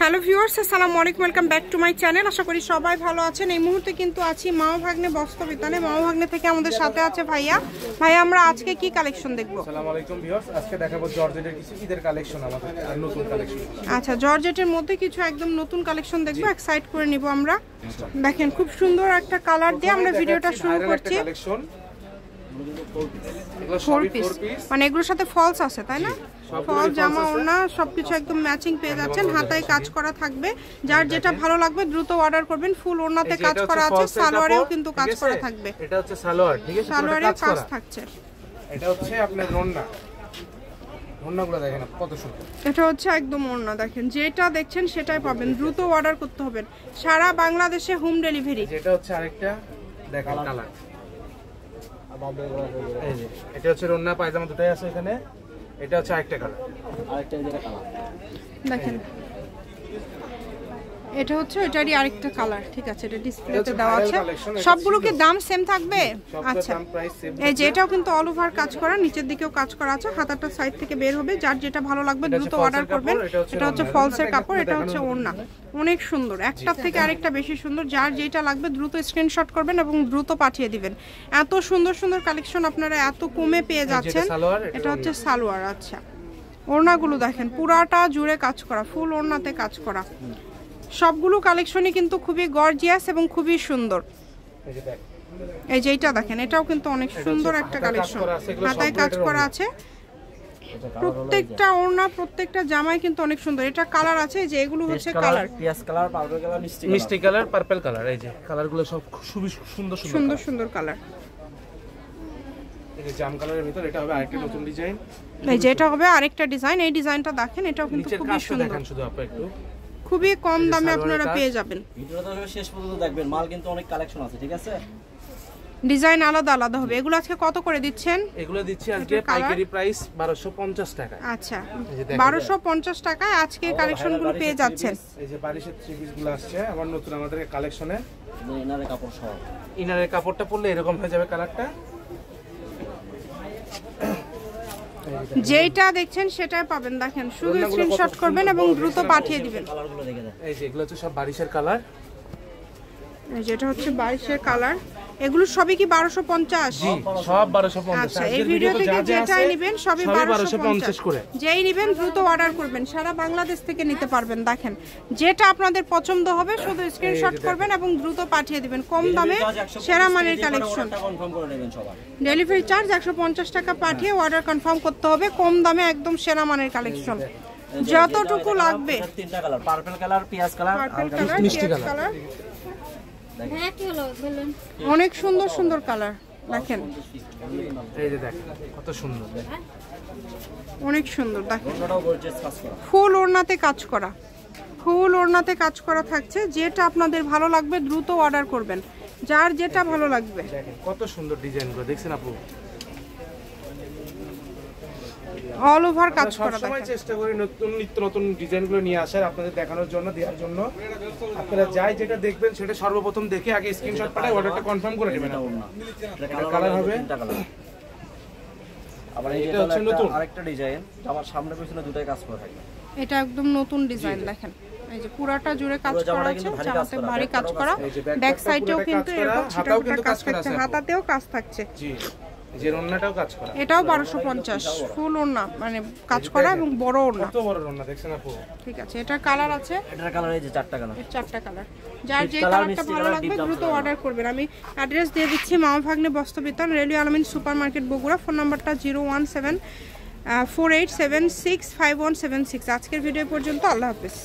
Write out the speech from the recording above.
Hello viewers, আসসালামু আলাইকুম, welcome back to my channel. আশা করি সবাই ভালো আছেন। এই মুহূর্তে কিন্তু আছি মাও ভাগ্নে বস্ত্রবিতানে। মাও ভাগ্নে থেকে আমাদের সাথে আছে ভাইয়া। আমরা আজকে কি কালেকশন দেখব? আসসালামু আলাইকুম ভিউয়ার্স, আজকে দেখাবো জর্জেটের কিছু ঈদের কালেকশন, আমাদের আর নতুন কালেকশন। আচ্ছা, জর্জেটের মধ্যে কিছু একদম নতুন কালেকশন দেখব, এক সাইড করে নিব আমরা। দেখেন খুব সুন্দর একটা কালার দিয়ে আমরা ভিডিওটা শুরু করছি। ফোর পিস, মানে এগুলোর সাথে ফলস আছে তাই না? ফল জামা ওড়না সবকিছু একদম ম্যাচিং পেয়ে যাচ্ছেন। হাতায় কাজ করা থাকবে, যার যেটা ভালো লাগবে দ্রুত অর্ডার করবেন। ফুল ওড়নাতে কাজ করা আছে, সালোয়ারেও কিন্তু কাজ করা থাকবে। এটা হচ্ছে সালোয়ার, ঠিক আছে? সালোয়ারেও কাজ থাকছে। এটা হচ্ছে আপনার ওড়না, ওড়নাগুলো দেখেন কত সুন্দর। এটা হচ্ছে একদম ওড়না, দেখেন যেটা দেখছেন সেটাই পাবেন। দ্রুত অর্ডার করতে হবে, সারা বাংলাদেশে হোম ডেলিভারি। এটা হচ্ছে আরেকটা দেখেন কালার, এই যে এটা হচ্ছে ওড়না পায়জামা দুটাই আছে এখানে। এটা হচ্ছে আরেকটা কালার, আরেকটা এই যে কালার দেখেন। এটা হচ্ছে এটারই আরেকটা কালার, ঠিক আছে? এটা ডিসপ্লেতে দেওয়া আছে। সবগুলো কি দাম সেম থাকবে? আচ্ছা, এই যে এটাও কিন্তু অল ওভার কাজ করা, নিচের দিকেও কাজ করা আছে। হাতাটা সাইড থেকে বের হবে, যার যেটা ভালো লাগবে দ্রুত অর্ডার করবেন। এটা হচ্ছে ফলসের কাপড়, এটা হচ্ছে ওড়না। অনেক সুন্দর, একটার থেকে আরেকটা বেশি সুন্দর। যার যেটা লাগবে দ্রুত স্ক্রিনশট করবেন এবং দ্রুত পাঠিয়ে দিবেন। এত সুন্দর সুন্দর কালেকশন আপনারা এত কমে পেয়ে যাচ্ছেন। এটা হচ্ছে সালোয়ার। আচ্ছা, ওড়নাগুলো দেখেন পুরাটা জুড়ে কাজ করা, ফুল ওড়নাতে কাজ করা। সবগুলো কালেকশনই কিন্তু খুবই গর্জিয়াস এবং খুবই সুন্দর। এই যে এইটা দেখেন, এটাও কিন্তু অনেক সুন্দর একটা কালেকশন। হাতায় কাজ করা আছে, প্রত্যেকটা ওড়না প্রত্যেকটা জামাই কিন্তু অনেক সুন্দর। এটা কালার আছে, যে এগুলো হচ্ছে কালার, পিয়াজ কালার, পাউডার কালার, মিষ্টি কালার, পার্পল কালার। এই যে কালারগুলো সব খুবই সুন্দর সুন্দর সুন্দর কালার। এই যে জাম কালারের ভিতর এটা হবে আরেকটা নতুন ডিজাইন। এই যে এটা হবে আরেকটা ডিজাইন। এই ডিজাইনটা দেখেন, এটাও কিন্তু খুবই সুন্দর। দেখেন শুধু আপনি একটু, খুবই কম দামে আপনারা পেয়ে যাবেন। ভিডিওটা শেষ পর্যন্ত দেখবেন, মাল কিন্তু অনেক কালেকশন আছে, ঠিক আছে? ডিজাইন আলাদা আলাদা হবে। এগুলো আজকে কত করে দিচ্ছেন? এগুলো দিচ্ছি আজকে পাইকারি প্রাইস 1250 টাকা। আচ্ছা, 1250 টাকায় আজকে কালেকশনগুলো পেয়ে যাচ্ছেন। এই যে বারিশের থ্রি পিসগুলো আসছে আবার নতুন আমাদের কালেকশনে। ইনারের কাপড় সহ, ইনারের কাপড়টা পরলে এরকম হয়ে যাবে কালারটা। যেটা দেখছেন সেটাই পাবেন। দেখেন শুধু স্ক্রিনশট করবেন এবং দ্রুত পাঠিয়ে দিবেন। কালারগুলো দেখে দেন। এই যে এগুলো হচ্ছে সব বারিশের কালার। এই যেটা হচ্ছে বারিশের কালার। এগুলো সবই কি 1250? জি, সব 1250। আচ্ছা, এই ভিডিও থেকে যেটাই নেবেন সবই 1250 করে। যেই নেবেন দ্রুত অর্ডার করবেন, সারা বাংলাদেশ থেকে নিতে পারবেন। দেখেন যেটা আপনাদের পছন্দ হবে শুধু স্ক্রিনশট করবেন এবং দ্রুত পাঠিয়ে দিবেন। কম দামে সেরা মানের কালেকশন। কনফার্ম করে নেবেন সবাই। ডেলিভারি চার্জ 150 টাকা পাঠিয়ে অর্ডার কনফার্ম করতে হবে। কম দামে একদম সেরা মানের কালেকশন, যতটুকু লাগবে। তিনটা কালার, পার্পল কালার, পিয়াজ কালার, আর মিষ্টি কালার। অনেক সুন্দর সুন্দর কালার দেখেন। এই যে দেখেন কত সুন্দর, অনেক সুন্দর। দেখেন ওটাও গর্জিয়াস কাজ করা, ফুল ওড়নাতে কাজ করা, ফুল ওড়নাতে কাজ করা থাকছে। যেটা আপনাদের ভালো লাগবে দ্রুত অর্ডার করবেন, যার যেটা ভালো লাগবে। দেখেন কত সুন্দর ডিজাইনগুলো দেখছেন আপু? অল ওভার কাজ করা। সবসময় চেষ্টা করি নিত্য নতুন ডিজাইনগুলো নিয়ে আসার, আপনাদের দেখানোর জন্য, দেওয়ার জন্য। আপনারা যাই যেটা দেখবেন সেটা সর্বপ্রথম দেখে আগে স্ক্রিনশট পাঠায় অর্ডারটা কনফার্ম করে নেবেন। এটা কালার হবে, আবার এটা হচ্ছে নতুন আরেকটা ডিজাইন, আমার সামনে পিছনে দুটাই কাজ করা থাকে। এটা একদম নতুন ডিজাইন। দেখেন এই যে পুরাটা জুড়ে কাজ করা আছে, জামাতে ভারী কাজ করা। ব্যাক সাইডেও কিন্তু এরকম ছোটখাটো কাজ থাকছে, হাতাতেও কাজ থাকছে। জি, যে ওড়নাটাও কাজ করা। এটাও 1250 ফুল ওড়না, মানে কাজ করা এবং বড় ওড়না। কত বড় ওড়না দেখছেন আপু? ঠিক আছে, এটার কালার আছে, এটার কালার এই যে চারটা কালার, এর চারটা কালার। যার যে কালারটা ভালো লাগবে দ্রুত অর্ডার করবেন। আমি অ্যাড্রেস দিয়ে দিচ্ছি, মাও ভাগ্নে বস্ত্রবিতান, রেলওয়ে আলমিন সুপার মার্কেট বগুড়া। ফোন নাম্বারটা 01748765176। আজকের ভিডিও পর্যন্ত, আল্লাহ হাফেজ।